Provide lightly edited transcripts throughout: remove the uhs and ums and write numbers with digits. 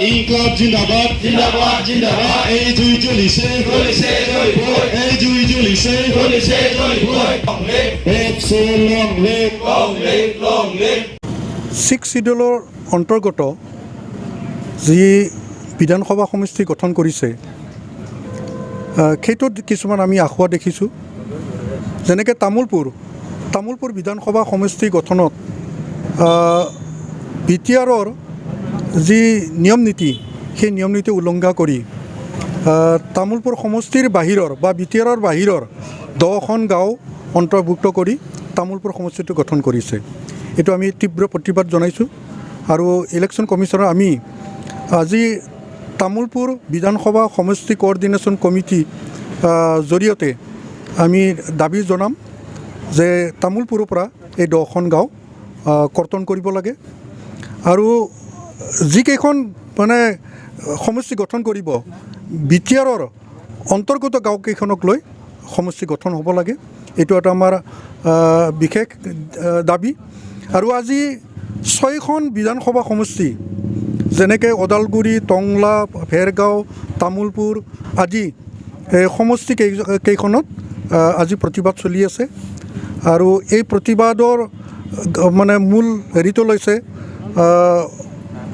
ইনকলাব জিন্দাবাদ জিন্দাবাদ জিন্দাবাদ এই জুই জ্বলিছে জ্বলিছে জ্বলিবই এই জুই জ্বলিছে জ্বলিছে জ্বলিবই লং লিভ 6 শিডিউলৰ অন্তৰ্গত যি বিধানসভা সমষ্টি গঠন কৰিছে সেইটোত কিছুমান আমি আশা দেখিছোঁ যেনেকৈ তামোলপুৰ বিধানসভা সমষ্টি গঠনত বিটিআৰৰ যি নিয়ম নীতি সেই নিয়ম নীতি উলংঘা কৰি তামোলপুৰ সমষ্টিৰ বাহিৰৰ বা বিটিআৰৰ বাহিৰৰ 10খন গাঁও অন্তৰ্ভুক্ত কৰি তামোলপুৰ সমষ্টিটো গঠন কৰিছে এইটো আমি তীব্ৰ প্ৰতিবাদ জনাইছোঁ আৰু ইলেকশ্যন কমিশ্যনৰ আমি আজি তামোলপুৰ বিধানসভা সমষ্টি কোঅৰ্ডিনেশ্যন কমিটি জৰিয়তে আমি দাবী জনাম যে তামোলপুৰৰ পৰা এই 10খন গাঁও কৰ্তন কৰিব লাগে আৰু যিকেইখন মানে সমষ্টি গঠন কৰিব বিটিআৰৰ অন্তৰ্গত গাঁওকেইখনক লৈ সমষ্টি গঠন হ'ব লাগে এইটো এটা আমাৰ বিশেষ দাবী আৰু আজি 6খন বিধানসভা সমষ্টি যেনেকৈ ওদালগুৰি টংলা ভেৰগাঁও তামোলপুৰ আদি সমষ্টি কেইখনত আজি প্ৰতিবাদ চলি আছে আৰু এই প্ৰতিবাদৰ মানে মূল হেৰিটো লৈছে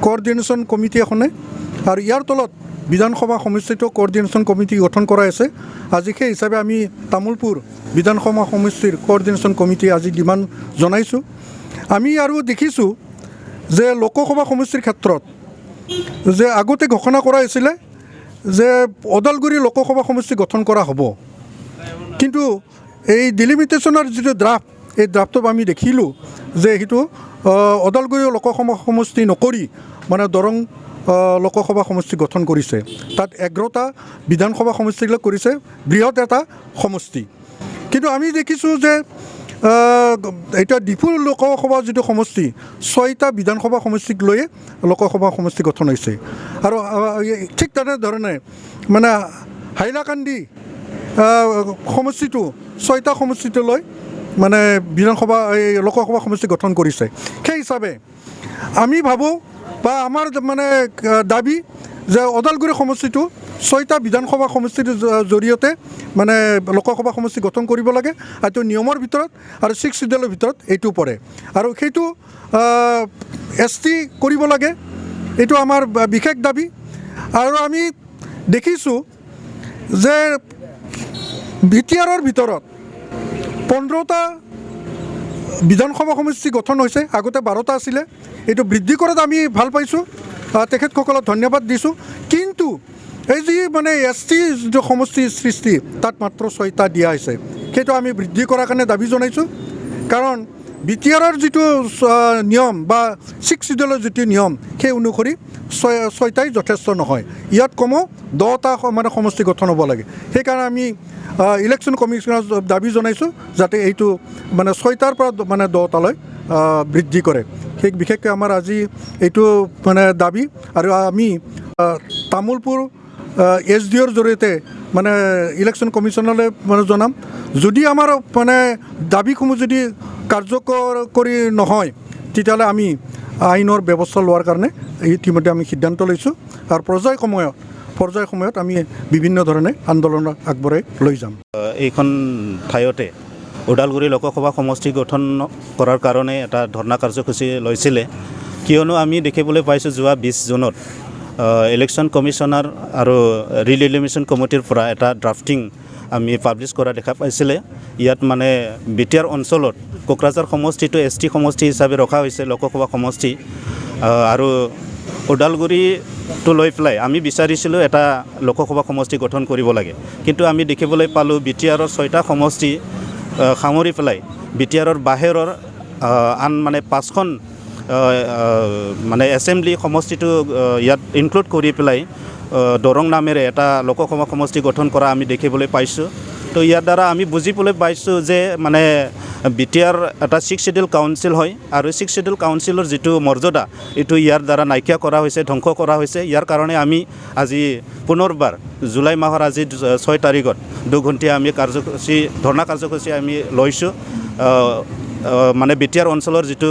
কোঅৰ্ডিনেশ্যন কমিটি এখনে আৰু ইয়াৰ তলত বিধানসভা সমষ্টিটো কোঅৰ্ডিনেশ্যন কমিটি গঠন কৰা আছে আজি সেই হিচাপে আমি তামোলপুৰ বিধানসভা সমষ্টিৰ কোঅৰ্ডিনেশ্যন কমিটি আজি ডিমাণ্ড জনাইছোঁ আমি আৰু দেখিছোঁ যে লোকসভা সমষ্টিৰ ক্ষেত্ৰত যে আগতে ঘোষণা কৰা হৈছিলে যে ওদালগুৰি লোকসভা সমষ্টি গঠন কৰা হ'ব কিন্তু এই ডিলিমিটেশ্যনৰ যিটো ড্ৰাফ্ট এই ড্ৰাফ্টত আমি দেখিলোঁ যে সেইটো ওদালগুৰি লোকসভা সমষ্টি নকৰি মানে দৰং লোকসভা সমষ্টি গঠন কৰিছে তাত 11টা বিধানসভা সমষ্টিবিলাক কৰিছে বৃহৎ এটা সমষ্টি কিন্তু আমি দেখিছোঁ যে এতিয়া ডিফু লোকসভা যিটো সমষ্টি 6টা বিধানসভা সমষ্টিক লৈয়ে লোকসভা সমষ্টি গঠন হৈছে আৰু ঠিক তেনেধৰণে মানে হাইলাকান্দি সমষ্টিটো 6টা সমষ্টিটো লৈ মানে বিধানসভা এই লোকসভা সমষ্টি গঠন কৰিছে সেই হিচাপে আমি ভাবোঁ বা আমাৰ মানে দাবী যে ওদালগুৰি সমষ্টিটো 6টা বিধানসভা সমষ্টিৰ জৰিয়তে মানে লোকসভা সমষ্টি গঠন কৰিব লাগে আৰু এইটো নিয়মৰ ভিতৰত আৰু 6 শিডিউলৰ ভিতৰত এইটো পৰে আৰু সেইটো ST কৰিব লাগে এইটো আমাৰ বিশেষ দাবী আৰু আমি দেখিছোঁ যে বিটিআৰৰ ভিতৰত 15টা বিধানসভা সমষ্টি গঠন হৈছে আগতে 12টা আছিলে এইটো বৃদ্ধি কৰাত আমি ভাল পাইছোঁ তেখেতসকলক ধন্যবাদ দিছোঁ কিন্তু এই যি মানে ST যিটো সমষ্টি সৃষ্টি তাত মাত্ৰ 6টা দিয়া হৈছে সেইটো আমি বৃদ্ধি কৰাৰ কাৰণে দাবী জনাইছোঁ কাৰণ বিটিআৰৰ যিটো নিয়ম বা 6 শিডিউলৰ যিটো নিয়ম সেই অনুসৰি 6টাই যথেষ্ট নহয় ইয়াত কমেও 10টা মানে সমষ্টি গঠন হ'ব লাগে সেইকাৰণে আমি ইলেকশ্যন কমিশ্যনৰ দাবী জনাইছোঁ যাতে এইটো মানে 6টাৰ পৰা মানে 10টালৈ বৃদ্ধি কৰে সেই বিশেষকৈ আমাৰ আজি এইটো মানে দাবী আৰু আমি তামোলপুৰ SDOৰ জৰিয়তে মানে ইলেকশ্যন কমিশ্যনলৈ মানে জনাম যদি আমাৰ মানে দাবীসমূহ যদি কাৰ্যকৰ কৰি নহয় তেতিয়াহ'লে আমি আইনৰ ব্যৱস্থা লোৱাৰ কাৰণে ইতিমধ্যে আমি সিদ্ধান্ত লৈছোঁ আৰু পৰ্যায় সময়ত আমি বিভিন্ন ধৰণে আন্দোলন আগবঢ়াই লৈ যাম এইখন ঠাইতে ওদালগুৰি লোকসভা সমষ্টি গঠন কৰাৰ কাৰণে এটা ধৰ্ণা কাৰ্যসূচী লৈছিলে কিয়নো আমি দেখিবলৈ পাইছোঁ যোৱা 20 জুনত ইলেকশ্যন কমিশ্যনাৰ আৰু ৰিলিমিনেশ্যন কমিটিৰ পৰা এটা ড্ৰাফটিং আমি পাব্লিছ কৰা দেখা পাইছিলে ইয়াত মানে বিটিআৰ অঞ্চলত কোকৰাঝাৰ সমষ্টিটো ST সমষ্টি হিচাপে ৰখা হৈছে লোকসভা সমষ্টি আৰু ওদালগুৰিটো লৈ পেলাই আমি বিচাৰিছিলোঁ এটা লোকসভা সমষ্টি গঠন কৰিব লাগে কিন্তু আমি দেখিবলৈ পালোঁ বিটিআৰৰ 6টা সমষ্টি সামৰি পেলাই বিটিআৰৰ বাহিৰৰ আন মানে 5খন মানে এছেম্বলি সমষ্টিটো ইয়াত ইনক্লুড কৰি পেলাই দৰং নামেৰে এটা লোকসভা সমষ্টি গঠন কৰা আমি দেখিবলৈ পাইছোঁ তো ইয়াৰ দ্বাৰা আমি বুজিবলৈ পাইছোঁ যে মানে বিটিআৰ এটা 6 শিডিউল কাউন্সিল হয় আৰু 6 শিডিউল কাউন্সিলৰ যিটো মৰ্যাদা এইটো ইয়াৰ দ্বাৰা নাইকিয়া কৰা হৈছে ধ্বংস কৰা হৈছে ইয়াৰ কাৰণে আমি আজি পুনৰবাৰ জুলাই মাহৰ আজি 6 তাৰিখত 2 ঘণ্টীয়া আমি ধৰ্ণা কাৰ্যসূচী আমি লৈছোঁ মানে বিটিআৰ অঞ্চলৰ যিটো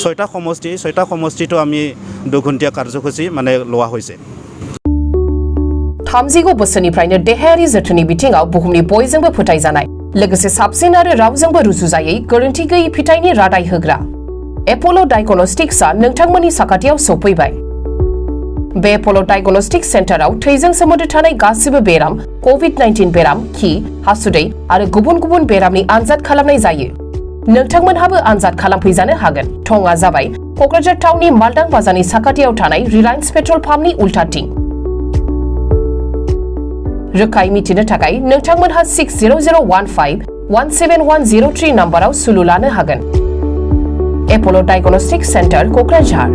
6টা সমষ্টি 6টা সমষ্টিটো আমি 2 ঘণ্টীয়া কাৰ্যসূচী মানে লোৱা হৈছে 30 बोसोरनिफ्रायनो देहायारि जोथोननि बिथिङाव बुहुमनि बयजोंबो फोथायजानाय लोगोसे साबसिन आरो रावजोंबो रुजुजायै गोरोन्थि गैयै फिथाइनि रादाय होग्रा एप'ल' डायग्नोस्टिक्सआ नोंथांमोननि साखाथियाव सफैबाय बे एप'ल' डायग्नोस्टिक सेन्टाराव थैजों सोमोन्दो थानाय गासिबो बेराम कोविड-19 बेराम खि हासुदै आरो गुबुन गुबुन बेरामनि आनजाद खालामनाय जायो नोंथांमोनहाबो आनजाद खालामफैजानो हागोन थंआ जाबाय क'क्राझार टाउननि मालदां बाजारनि साखाथियाव थानाय रिलायन्स पेट्रल पाम्पनि उल्टाथिं रोखायै मिथिनो थाखाय नोंथांमोनहा 60015-17103 नाम्बाराव सुलु लानो हागोन एप'ल' डायग्नोस्टिक सेन्टार क'क्राझार